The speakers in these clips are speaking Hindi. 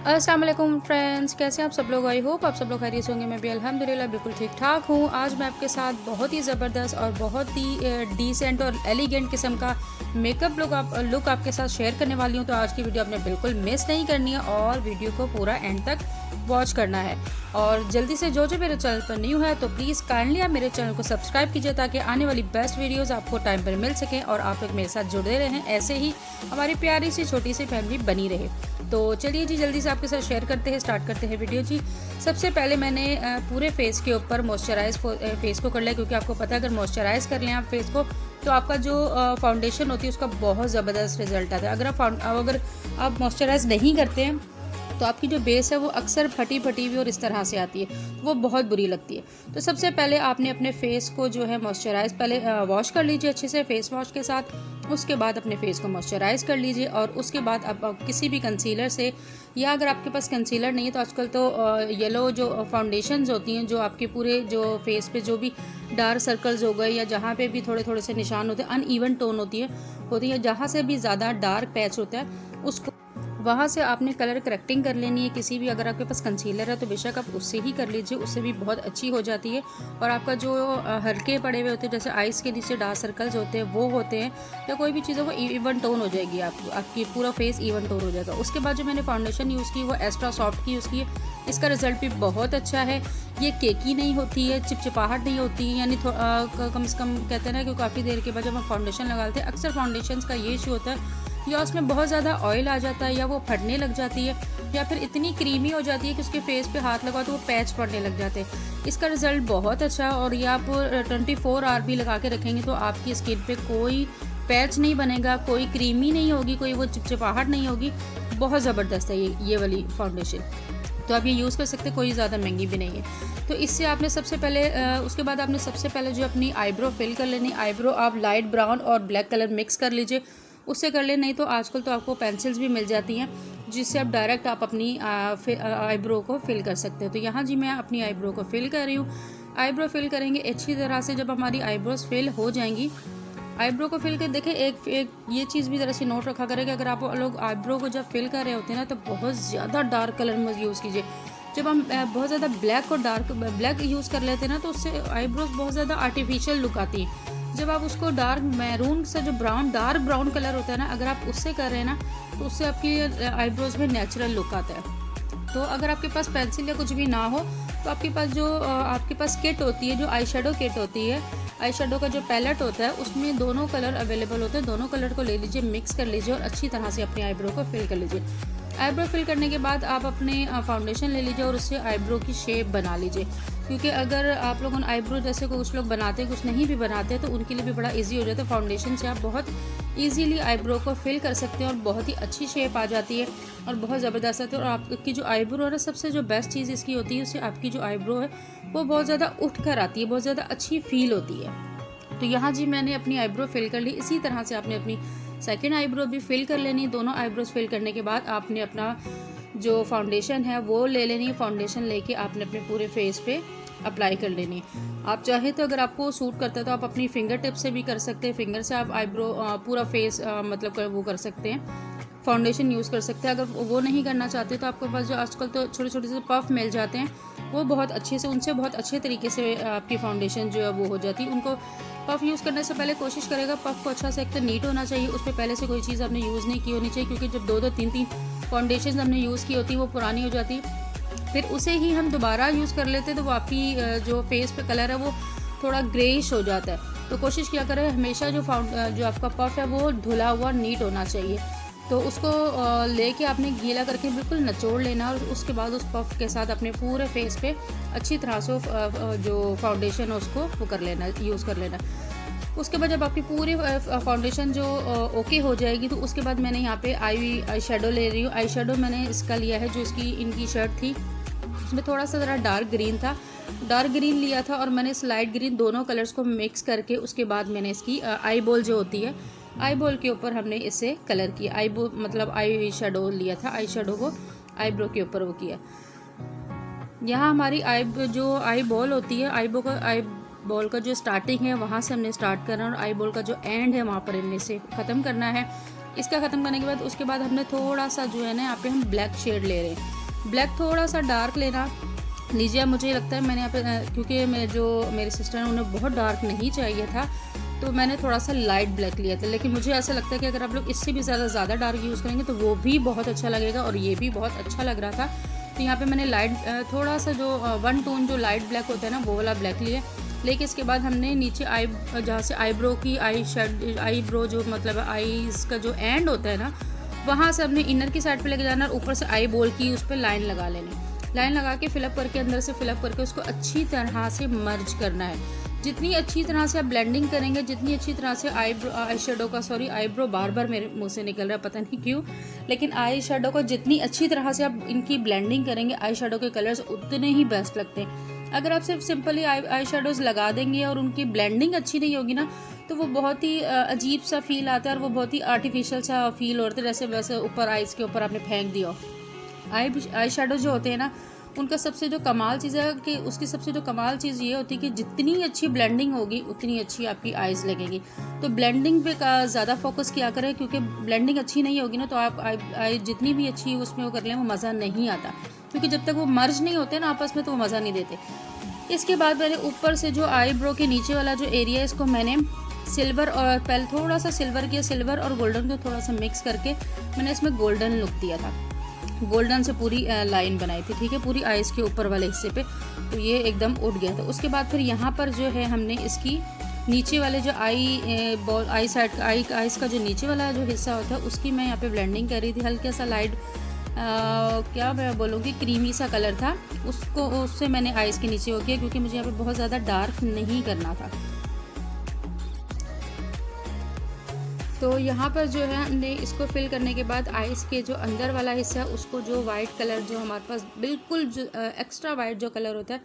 अस्सलाम वालेकुम फ्रेंड्स, कैसे हैं आप सब लोग। आई होप आप सब लोग खैरियत होंगे। मैं भी अल्हम्दुलिल्लाह बिल्कुल ठीक ठाक हूँ। आज मैं आपके साथ बहुत ही ज़बरदस्त और बहुत ही डिसेंट और एलिगेंट किस्म का मेकअप लुक आपके साथ शेयर करने वाली हूँ। तो आज की वीडियो आपने बिल्कुल मिस नहीं करनी है और वीडियो को पूरा एंड तक वॉच करना है। और जल्दी से जो मेरे चैनल पर न्यू है तो प्लीज़ काइंडली आप मेरे चैनल को सब्सक्राइब कीजिए ताकि आने वाली बेस्ट वीडियोस आपको टाइम पर मिल सकें और आप लोग मेरे साथ जुड़े रहें। ऐसे ही हमारी प्यारी सी छोटी सी फैमिली बनी रहे। तो चलिए जी, जल्दी से आपके साथ शेयर करते हैं, स्टार्ट करते हैं वीडियो जी। सबसे पहले मैंने पूरे फेस के ऊपर मॉइस्चराइज फेस को कर लिया, क्योंकि आपको पता है अगर मॉइस्चराइज कर लें आप फेस को तो आपका जो फाउंडेशन होती है उसका बहुत ज़बरदस्त रिजल्ट आता है। अगर आप मॉइस्चराइज नहीं करते हैं तो आपकी जो बेस है वो अक्सर फटी हुई और इस तरह से आती है, तो वो बहुत बुरी लगती है। तो सबसे पहले आपने अपने फेस को जो है मॉइस्चराइज पहले वॉश कर लीजिए अच्छे से फेस वॉश के साथ। उसके बाद अपने फेस को मॉइस्चराइज कर लीजिए और उसके बाद आप किसी भी कंसीलर से, या अगर आपके पास कंसीलर नहीं है तो आजकल तो येलो जो फाउंडेशंस होती हैं, जो आपके पूरे जो फेस पे जो भी डार्क सर्कल्स हो गए या जहाँ पे भी थोड़े थोड़े से निशान होते हैं, अनइवन टोन होती है जहाँ से भी ज़्यादा डार्क पैच होता है उसको वहाँ से आपने कलर करेक्टिंग कर लेनी है। किसी भी अगर आपके पास कंसीलर है तो बेशक आप उससे ही कर लीजिए, उससे भी बहुत अच्छी हो जाती है। और आपका जो हल्के पड़े हुए होते हैं जैसे आइज़ के नीचे डार्क सर्कल्स होते हैं वो होते हैं, या कोई भी चीज़ है वो इवन टोन हो जाएगी, आपकी पूरा फेस इवन टोन हो जाएगा। उसके बाद जो मैंने फाउंडेशन यूज़ की वो एक्स्ट्रा सॉफ्ट की यूज़ की है। इसका रिज़ल्ट भी बहुत अच्छा है। ये केकी नहीं होती है, चिपचिपाहट नहीं होती है, यानी कम से कम कहते हैं ना कि काफ़ी देर के बाद जब हम फाउंडेशन लगाते हैं अक्सर फाउंडेशन का ये इशू होता है या उसमें बहुत ज़्यादा ऑयल आ जाता है या वो फटने लग जाती है या फिर इतनी क्रीमी हो जाती है कि उसके फेस पे हाथ लगाओ तो वो पैच पड़ने लग जाते हैं। इसका रिज़ल्ट बहुत अच्छा है और ये आप 24 आवर भी लगा के रखेंगे तो आपकी स्किन पे कोई पैच नहीं बनेगा, कोई क्रीमी नहीं होगी, कोई वो चिपचिपाहट नहीं होगी। बहुत ज़बरदस्त है ये वाली फाउंडेशन। तो आप ये यूज़ कर सकते हैं, कोई ज़्यादा महंगी भी नहीं है। तो इससे आपने सबसे पहले उसके बाद आपने सबसे पहले जो अपनी आईब्रो फिल कर लेनी। आईब्रो आप लाइट ब्राउन और ब्लैक कलर मिक्स कर लीजिए, उससे कर ले। नहीं तो आजकल तो आपको पेंसिल्स भी मिल जाती हैं जिससे आप डायरेक्ट आप अपनी आईब्रो को फिल कर सकते हैं। तो यहाँ जी मैं अपनी आईब्रो को फिल कर रही हूँ। आईब्रो फिल करेंगे अच्छी तरह से। जब हमारी आईब्रोज फिल हो जाएंगी, आईब्रो को फिल कर देखें, एक ये चीज़ भी ज़रा सी नोट रखा करें कि अगर आप लोग आईब्रो को जब फिल कर रहे होते हैं ना तो बहुत ज़्यादा डार्क कलर मत यूज़ कीजिए। जब हम बहुत ज़्यादा ब्लैक और डार्क ब्लैक यूज़ कर लेते हैं ना तो उससे आईब्रोज बहुत ज़्यादा आर्टिफिशियल लुक आती है। जब आप उसको डार्क मैरून से जो डार्क ब्राउन कलर होता है ना, अगर आप उससे कर रहे हैं ना तो उससे आपकी आईब्रोज में नेचुरल लुक आता है। तो अगर आपके पास पेंसिल या कुछ भी ना हो तो आपके पास किट होती है, जो आई शेडो किट होती है, आई शेडो का जो पैलेट होता है उसमें दोनों कलर अवेलेबल होते हैं। दोनों कलर को ले लीजिए, मिक्स कर लीजिए और अच्छी तरह से अपनी आईब्रो को फिल कर लीजिए। आईब्रो फिल करने के बाद आप अपने फाउंडेशन ले लीजिए और उससे आईब्रो की शेप बना लीजिए। क्योंकि अगर आप लोगों ने आईब्रो जैसे कुछ लोग बनाते हैं, कुछ नहीं भी बनाते तो उनके लिए भी बड़ा इजी हो जाता है। फाउंडेशन से आप बहुत इजीली आईब्रो को फिल कर सकते हैं और बहुत ही अच्छी शेप आ जाती है और बहुत ज़बरदस्त है। और आपकी जो आईब्रो है ना, सबसे जो बेस्ट चीज़ इसकी होती है उससे आपकी जो आईब्रो है वो बहुत ज़्यादा उठ कर आती है, बहुत ज़्यादा अच्छी फील होती है। तो यहाँ जी मैंने अपनी आईब्रो फिल कर ली। इसी तरह से आपने अपनी सेकेंड आईब्रो भी फिल कर लेनी। दोनों आईब्रोज फिल करने के बाद आपने अपना जो फाउंडेशन है वो ले लेनी है। फाउंडेशन लेके आपने अपने पूरे फेस पे अप्लाई कर लेनी। आप चाहे तो अगर आपको सूट करता है तो आप अपनी फिंगर टिप से भी कर सकते हैं। फिंगर से आप आईब्रो पूरा फेस मतलब वो कर सकते हैं, फाउंडेशन यूज़ कर सकते हैं। अगर वो नहीं करना चाहते तो आपके पास जो आजकल तो छोटे छोटे से पफ मिल जाते हैं, वो बहुत अच्छे से, उनसे बहुत अच्छे तरीके से आपकी फाउंडेशन जो है वो हो जाती है। उनको पफ़ यूज़ करने से पहले कोशिश करेगा पफ़ को अच्छा से एक तो नीट होना चाहिए, उस पर पहले से कोई चीज़ आपने यूज़ नहीं की होनी चाहिए। क्योंकि जब दो तीन फाउंडेशन हमने यूज़ की होती है वो पुरानी हो जाती है, फिर उसे ही हम दोबारा यूज़ कर लेते हैं तो वो आपकी जो फेस पे कलर है वो थोड़ा ग्रेइश हो जाता है। तो कोशिश किया करें हमेशा जो आपका पफ़ है वो धुला हुआ नीट होना चाहिए। तो उसको लेके आपने गीला करके बिल्कुल निचोड़ लेना और उसके बाद उस पफ़ के साथ अपने पूरे फेस पे अच्छी तरह से जो फाउंडेशन है उसको वो कर लेना, यूज़ कर लेना। उसके बाद जब आपकी पूरी फाउंडेशन जो ओके हो जाएगी तो उसके बाद मैंने यहाँ पे आई शेडो ले रही हूँ। आई शेडो मैंने इसका लिया है, जो इनकी शर्ट थी उसमें थोड़ा सा ज़रा डार्क ग्रीन था, डार्क ग्रीन लिया था और मैंने इस लाइट ग्रीन दोनों कलर्स को मिक्स करके उसके बाद मैंने इसकी आई बॉल जो होती है, आई बॉल के ऊपर हमने इसे कलर किया। मतलब आई शेडो लिया था, आई शेडो को आईब्रो के ऊपर वो किया। यहाँ हमारी जो आई बॉल होती है, आई बॉल का जो स्टार्टिंग है वहाँ से हमने स्टार्ट करना है और आई बॉल का जो एंड है वहाँ पर हमने इसे ख़त्म करना है। इसका ख़त्म करने के बाद उसके बाद हमने थोड़ा सा जो है ना यहाँ पे हम ब्लैक शेड ले रहे हैं। ब्लैक थोड़ा सा डार्क लेना लीजिए। मुझे लगता है मैंने यहाँ पे क्योंकि मेरे सिस्टर हैं उन्हें बहुत डार्क नहीं चाहिए था, तो मैंने थोड़ा सा लाइट ब्लैक लिया था। लेकिन मुझे ऐसा लगता है कि अगर आप लोग इससे भी ज़्यादा डार्क यूज़ करेंगे तो वो भी बहुत अच्छा लगेगा, और ये भी बहुत अच्छा लग रहा था। तो यहाँ पे मैंने लाइट थोड़ा सा जो 1 टोन जो लाइट ब्लैक होता है ना वो वाला ब्लैक लिया। लेकिन इसके बाद हमने नीचे जहाँ से आईब्रो की आईब्रो जो मतलब आईज़ का जो एंड होता है ना, वहाँ से हमने इनर की साइड पे लेके जाना और ऊपर से आई बॉल की उस पर लाइन लगा लेनी। लाइन लगा के फिलअप करके अंदर से फिलअप करके उसको अच्छी तरह से मर्ज करना है। जितनी अच्छी तरह से आप ब्लेंडिंग करेंगे, जितनी अच्छी तरह से आईब्रो बार मेरे मुंह से निकल रहा है पता नहीं क्यों, लेकिन आई शेडो को जितनी अच्छी तरह से आप इनकी ब्लेंडिंग करेंगे, आई शेडो के कलर्स उतने ही बेस्ट लगते हैं। अगर आप सिर्फ सिंपली आई शेडोज़ लगा देंगे और उनकी ब्लेंडिंग अच्छी नहीं होगी ना, तो वो बहुत ही अजीब सा फील आता है और वो बहुत ही आर्टिफिशियल सा फील होता है, जैसे वैसे ऊपर आइज़ के ऊपर आपने फेंक दिया हो। आई शेडो जो होते हैं ना, उनका सबसे जो कमाल चीज़ है कि उसकी सबसे जो कमाल चीज़ ये होती है कि जितनी अच्छी ब्लेंडिंग होगी उतनी अच्छी आपकी आइज़ लगेगी। तो ब्लेंडिंग पे ज़्यादा फोकस किया करें, क्योंकि ब्लेंडिंग अच्छी नहीं होगी ना तो आप आई जितनी भी अच्छी उसमें वो कर लें वो मज़ा नहीं आता, क्योंकि जब तक वो मर्ज नहीं होते ना आपस में तो वो मज़ा नहीं देते। इसके बाद मैंने ऊपर से जो आईब्रो के नीचे वाला जो एरिया है इसको मैंने सिल्वर और पहले थोड़ा सा सिल्वर किया, सिल्वर और गोल्डन को थोड़ा सा मिक्स करके मैंने इसमें गोल्डन लुक दिया था। गोल्डन से पूरी लाइन बनाई थी, ठीक है, पूरी आइज़ के ऊपर वाले हिस्से पे, तो ये एकदम उठ गया था। उसके बाद फिर यहाँ पर जो है हमने इसकी नीचे वाले जो आइज़ का जो नीचे वाला जो हिस्सा होता है उसकी मैं यहाँ पे ब्लेंडिंग कर रही थी। हल्का सा लाइट क्या मैं बोलूँगी क्रीमी सा कलर था, उससे मैंने आइज़ के नीचे हो किया, क्योंकि मुझे यहाँ पे बहुत ज़्यादा डार्क नहीं करना था। तो यहाँ पर जो है हमने इसको फिल करने के बाद आइस के जो अंदर वाला हिस्सा है उसको जो वाइट कलर जो हमारे पास बिल्कुल जो एक्स्ट्रा वाइट जो कलर होता है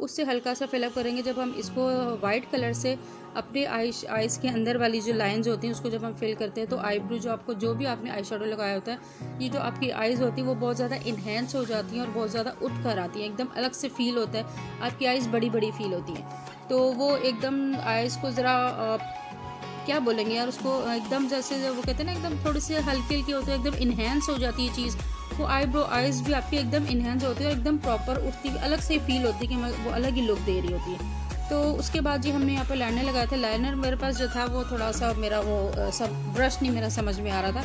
उससे हल्का सा फिलअप करेंगे। जब हम इसको वाइट कलर से अपने आइस के अंदर वाली जो लाइंस होती हैं उसको जब हम फिल करते हैं तो आईब्रो जो आपको जो भी आपने आई शेडो लगाया होता है, ये जो आपकी आइज़ होती है वो बहुत ज़्यादा इन्हेंस हो जाती हैं और बहुत ज़्यादा उठ कर आती हैं, एकदम अलग से फील होता है, आपकी आइज़ बड़ी बड़ी फील होती हैं। तो वो एकदम आइज़ को ज़रा क्या बोलेंगे यार उसको, एकदम जैसे वो कहते हैं ना एकदम थोड़ी सी हल्की हल्की होती है, एकदम इन्हेंस हो जाती है चीज़। वो आईब्रो आइज़ भी आपकी एकदम इन्हेंस होती है और एकदम प्रॉपर उठती है, अलग से फील होती है कि वो अलग ही लुक दे रही होती है। तो उसके बाद जी हमने यहाँ पर लाइनर लगाए थे। लाइनर मेरे पास जो था वो थोड़ा सा मेरा वो सब ब्रश नहीं मेरा समझ में आ रहा था,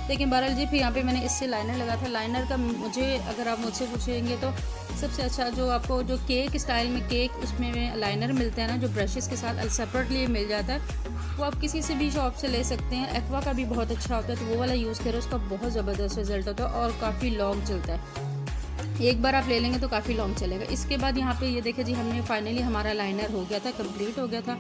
लेकिन बहरहाल जी फिर यहाँ पे मैंने इससे लाइनर लगाया था। लाइनर का मुझे अगर आप मुझसे पूछेंगे तो सबसे अच्छा जो आपको जो केक स्टाइल में केक उसमें लाइनर मिलते हैं ना, जो ब्रशेज़ के साथ सेपरेटली मिल जाता है, वो आप किसी से भी शॉप से ले सकते हैं। एक्वा का भी बहुत अच्छा होता है, तो वो वाला यूज़ करें, उसका बहुत ज़बरदस्त रिजल्ट होता है और काफ़ी लॉन्ग चलता है। एक बार आप ले लेंगे तो काफ़ी लॉन्ग चलेगा। इसके बाद यहाँ पे ये देखिए जी हमने फाइनली हमारा लाइनर हो गया था, कंप्लीट हो गया था।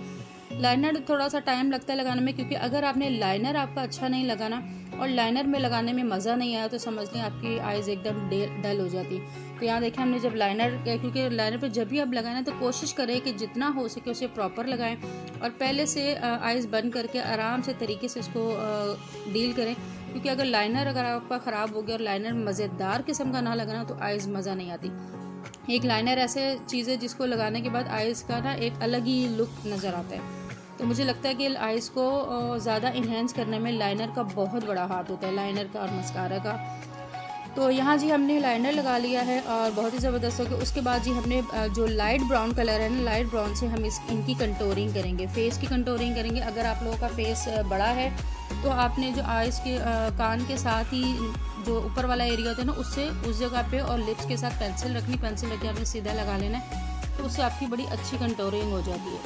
लाइनर थोड़ा सा टाइम लगता है लगाने में, क्योंकि अगर आपने लाइनर आपका अच्छा नहीं लगाना और लाइनर में लगाने में मज़ा नहीं आया तो समझ लें आपकी आइज़ एकदम डल हो जाती। तो यहाँ देखें हमने जब लाइनर, क्योंकि लाइनर पे जब भी आप लगाएं ना तो कोशिश करें कि जितना हो सके उसे प्रॉपर लगाएं और पहले से आइज़ बंद करके आराम से तरीके से इसको डील करें, क्योंकि अगर लाइनर अगर आपका ख़राब हो गया और लाइनर मज़ेदार किस्म का ना लगाना तो आइज़ मज़ा नहीं आती। एक लाइनर ऐसे चीज़ है जिसको लगाने के बाद आइज़ का ना एक अलग ही लुक नज़र आता है। तो मुझे लगता है कि आइज़ को ज़्यादा इन्हेंस करने में लाइनर का बहुत बड़ा हाथ होता है, लाइनर का और मस्कारा का। तो यहाँ जी हमने लाइनर लगा लिया है और बहुत ही ज़बरदस्त हो गया। उसके बाद जी हमने जो लाइट ब्राउन कलर है ना, लाइट ब्राउन से हम इनकी कंटोरिंग करेंगे, फेस की कंटोरिंग करेंगे। अगर आप लोगों का फेस बड़ा है तो आपने जो आइज़ के कान के साथ ही जो ऊपर वाला एरिया होता है ना उससे उस जगह पे और लिप्स के साथ पेंसिल रखनी, पेंसिल रख के आपने सीधा लगा लेना है, तो उससे आपकी बड़ी अच्छी कंटोरिंग हो जाती है।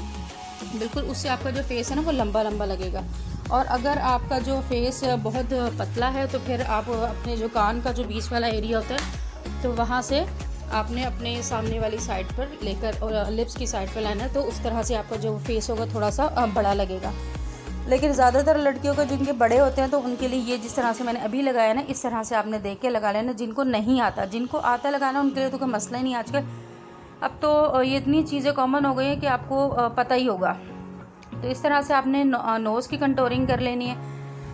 बिल्कुल उससे आपका जो फेस है ना वो लंबा लंबा लगेगा। और अगर आपका जो फेस बहुत पतला है तो फिर आप अपने जो कान का जो बीच वाला एरिया होता है तो वहाँ से आपने अपने सामने वाली साइड पर लेकर और लिप्स की साइड पर लाना है, तो उस तरह से आपका जो फेस होगा थोड़ा सा बड़ा लगेगा। लेकिन ज़्यादातर लड़कियों को जिनके बड़े होते हैं तो उनके लिए ये जिस तरह से मैंने अभी लगाया ना इस तरह से आपने देख के लगा लेना। जिनको नहीं आता, जिनको आता लगाना उनके लिए तो कोई मसला ही नहीं आजकल। अब तो ये इतनी चीज़ें कॉमन हो गई हैं कि आपको पता ही होगा। तो इस तरह से आपने नोज़ की कंटोरिंग कर लेनी है।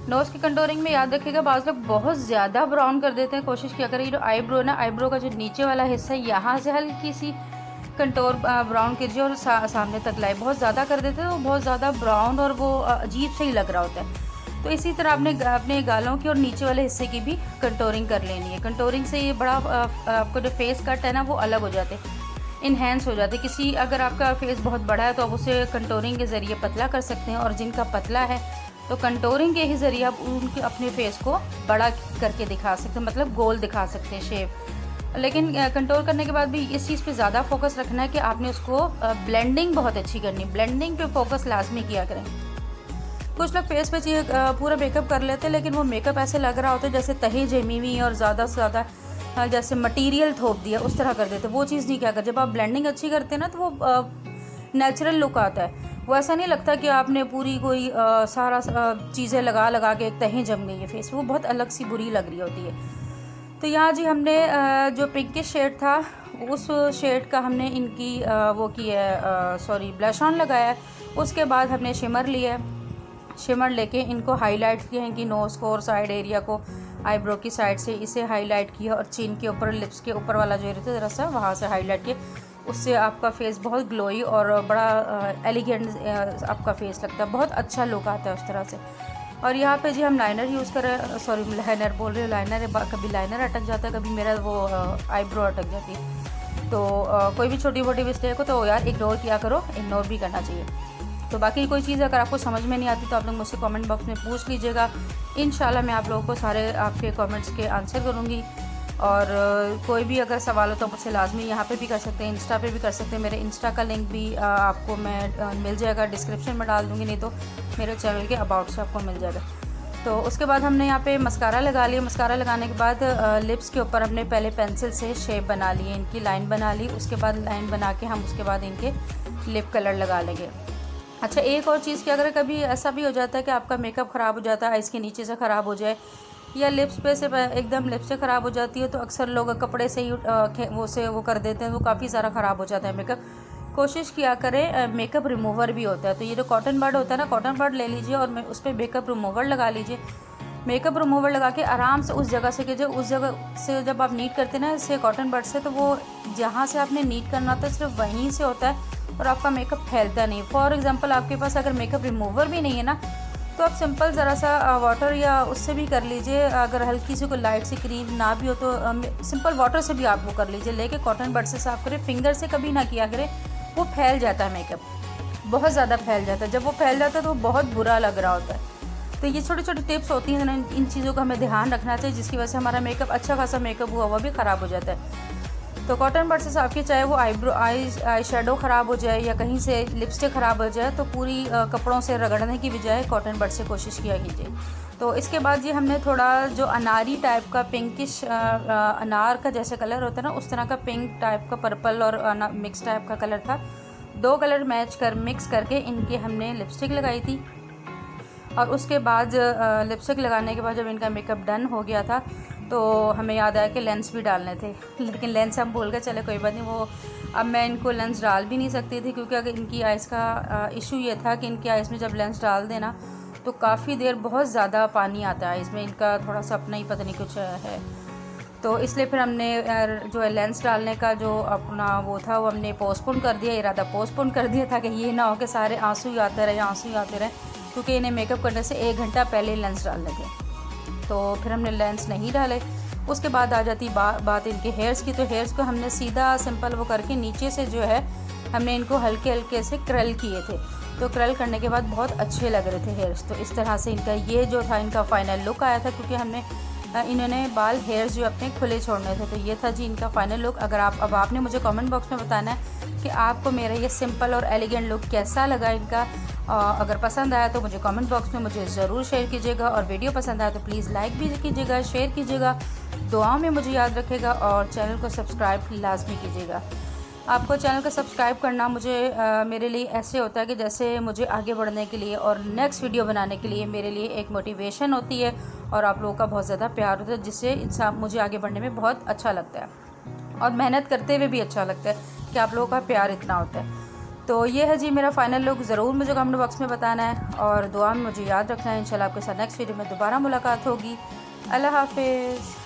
नोज़ की कंटोरिंग में याद रखिएगा बाज़ लोग बहुत ज़्यादा ब्राउन कर देते हैं। कोशिश किया करें ये जो आईब्रो है ना, आईब्रो का जो नीचे वाला हिस्सा है यहाँ से हल्की सी कंटोर ब्राउन कीजिए और सामने तक लाए। बहुत ज़्यादा कर देते हैं तो बहुत ज़्यादा ब्राउन और वो अजीब से ही लग रहा होता है। तो इसी तरह आपने अपने गालों की और नीचे वाले हिस्से की भी कंटूरिंग कर लेनी है। कंटूरिंग से ये बड़ा आपको जो फेस कट है ना वो अलग हो जाते, इन्हेंस हो जाते। किसी अगर आपका फेस बहुत बड़ा है तो आप उसे कंटूरिंग के ज़रिए पतला कर सकते हैं, और जिनका पतला है तो कंटूरिंग के ही ज़रिए आप उनके अपने फेस को बड़ा करके दिखा सकते हैं, मतलब गोल दिखा सकते हैं शेप। लेकिन कंटूर करने के बाद भी इस चीज़ पे ज़्यादा फोकस रखना है कि आपने उसको ब्लेंडिंग बहुत अच्छी करनी, ब्लेंडिंग पे फोकस लाजमी किया करें। कुछ लोग फेस पे चाहिए पूरा मेकअप कर लेते हैं, लेकिन वो मेकअप ऐसे लग रहा होता है जैसे तही जमी हुई और ज़्यादा से ज़्यादा जैसे मटेरियल थोप दिया उस तरह कर देते। वो चीज़ नहीं क्या कर, जब आप ब्लेंडिंग अच्छी करते हैं ना तो वो नेचुरल लुक आता है। वो ऐसा नहीं लगता कि आपने पूरी कोई सारा चीज़ें लगा के तहें जम गई है फेस, वो बहुत अलग सी बुरी लग रही होती है। तो यहाँ जी हमने जो पिंकिश शेड था उस शेड का हमने इनकी वो की है ब्लश ऑन लगाया है। उसके बाद हमने शिमर लिया है, शिमर लेके इनको हाईलाइट किया है, इनकी नोज़ को और साइड एरिया को, आईब्रो की साइड से इसे हाईलाइट किया, और चिन के ऊपर, लिप्स के ऊपर वाला जो एरिया था ज़रा सा वहाँ से हाईलाइट किया। उससे आपका फेस बहुत ग्लोई और बड़ा एलिगेंट आपका फेस लगता है, बहुत अच्छा लुक आता है उस तरह से। और यहाँ पे जी हम लाइनर यूज़ कर रहे हैं, लाइनर बोल रहे हो, लाइनर है, कभी लाइनर अटक जाता है, कभी मेरा वो आईब्रो अटक जाती है। तो कोई भी छोटी मोटी मिस्टेक हो तो यार इग्नोर किया करो, इग्नोर भी करना चाहिए। तो बाकी कोई चीज़ अगर आपको समझ में नहीं आती तो आप लोग मुझसे कमेंट बॉक्स में पूछ लीजिएगा, इंशाल्लाह मैं आप लोगों को सारे आपके कमेंट्स के आंसर करूँगी। और कोई भी अगर सवाल हो तो मुझसे लाजमी यहाँ पे भी कर सकते हैं, इंस्टा पे भी कर सकते हैं। मेरे इंस्टा का लिंक भी आपको मैं मिल जाएगा, डिस्क्रिप्शन में डाल दूँगी, नहीं तो मेरे चैनल के अबाउट से आपको मिल जाएगा। तो उसके बाद हमने यहाँ पे मस्कारा लगा लिया। मस्कारा लगाने के बाद लिप्स के ऊपर हमने पहले पेंसिल से शेप बना लिए, इनकी लाइन बना ली। उसके बाद लाइन बना के हम उसके बाद इनके लिप कलर लगा लेंगे। अच्छा, एक और चीज़ कि अगर कभी ऐसा भी हो जाता है कि आपका मेकअप ख़राब हो जाता है, आइज़ के नीचे से ख़राब हो जाए या लिप्स पे से एकदम लिप्स से ख़राब हो जाती है, तो अक्सर लोग कपड़े से ही वो कर देते हैं, वो काफ़ी सारा ख़राब हो जाता है मेकअप। कोशिश किया करें, मेकअप रिमूवर भी होता है, तो ये जो कॉटन बड होता है ना, कॉटन बड ले लीजिए और उस पर मेकअप रिमूवर लगा लीजिए। मेकअप रिमूवर लगा के आराम से उस जगह से कीजिए, उस जगह से जब आप नीट करते हैं ना इससे कॉटन बड से, तो वो जहाँ से आपने नीट करना था सिर्फ वहीं से होता है और आपका मेकअप फैलता नहीं। फॉर एग्जांपल आपके पास अगर मेकअप रिमूवर भी नहीं है ना, तो आप सिंपल ज़रा सा वाटर या उससे भी कर लीजिए। अगर हल्की सी कोई लाइट सी क्रीम ना भी हो तो सिंपल वाटर से भी आप वो कर लीजिए, लेके कॉटन बड से साफ़ करें, फिंगर से कभी ना किया करें, वो फैल जाता है मेकअप, बहुत ज़्यादा फैल जाता है। जब वो फैल जाता है तो वो बहुत बुरा लग रहा होता है। तो ये छोटी छोटी टिप्स होती हैं, इन चीज़ों का हमें ध्यान रखना चाहिए, जिसकी वजह से हमारा मेकअप अच्छा खासा मेकअप हुआ हुआ भी ख़राब हो जाता है। तो कॉटन बड से साफ़ किया, चाहे वो आई शेडो ख़राब हो जाए या कहीं से लिपस्टिक ख़राब हो जाए, तो पूरी कपड़ों से रगड़ने की बजाय कॉटन बड से कोशिश किया कीजिए। तो इसके बाद ये हमने थोड़ा जो अनारी टाइप का पिंकिश अनार का जैसे कलर होता है ना, उस तरह का पिंक टाइप का पर्पल और मिक्स टाइप का कलर था, दो कलर मिक्स करके इनके हमने लिपस्टिक लगाई थी। और उसके बाद लिपस्टिक लगाने के बाद जब इनका मेकअप डन हो गया था तो हमें याद आया कि लेंस भी डालने थे, लेकिन लेंस हम भूल गए। चले कोई बात नहीं, वो अब मैं इनको लेंस डाल भी नहीं सकती थी, क्योंकि अगर इनकी आइज़ का इशू ये था कि इनकी आइज़ में जब लेंस डाल देना तो काफ़ी देर बहुत ज़्यादा पानी आता है आइज़ में, इनका थोड़ा सा अपना ही पता नहीं कुछ है। तो इसलिए फिर हमने जो है लेंस डालने का जो अपना वो था वो हमने पोस्टपोन कर दिया, इरादा पोस्टपोन कर दिया था कि ये ना हो कि सारे आंसू ही आते रहे, क्योंकि इन्हें मेकअप करने से 1 घंटा पहले लेंस डालने थे। तो फिर हमने लेंस नहीं डाले। उसके बाद आ जाती बात इनके हेयर्स की। तो हेयर्स को हमने सीधा सिंपल वो करके नीचे से जो है हमने इनको हल्के हल्के से क्रल किए थे। तो क्रल करने के बाद बहुत अच्छे लग रहे थे हेयर्स। तो इस तरह से इनका ये जो था इनका फाइनल लुक आया था, क्योंकि हमने इन्होंने बाल हेयर्स जो अपने खुले छोड़ने थे। तो ये था जी इनका फाइनल लुक। अगर आपने मुझे कमेंट बॉक्स में बताना है कि आपको मेरा ये सिंपल और एलिगेंट लुक कैसा लगा इनका। अगर पसंद आया तो मुझे कमेंट बॉक्स में मुझे ज़रूर शेयर कीजिएगा, और वीडियो पसंद आया तो प्लीज़ लाइक भी कीजिएगा, शेयर कीजिएगा, दुआओं में मुझे याद रखेगा, और चैनल को सब्सक्राइब लाजमी कीजिएगा। आपको चैनल को सब्सक्राइब करना मेरे लिए ऐसे होता है कि जैसे मुझे आगे बढ़ने के लिए और नेक्स्ट वीडियो बनाने के लिए मेरे लिए एक मोटिवेशन होती है, और आप लोगों का बहुत ज़्यादा प्यार होता है, जिससे इंसान मुझे आगे बढ़ने में बहुत अच्छा लगता है, और मेहनत करते हुए भी अच्छा लगता है कि आप लोगों का प्यार इतना होता है। तो ये है जी मेरा फ़ाइनल लुक। ज़रूर मुझे कमेंट बॉक्स में बताना है, और दुआ में मुझे याद रखना है। इंशाल्लाह आपके साथ नेक्स्ट वीडियो में दोबारा मुलाकात होगी। अल्लाह हाफिज़।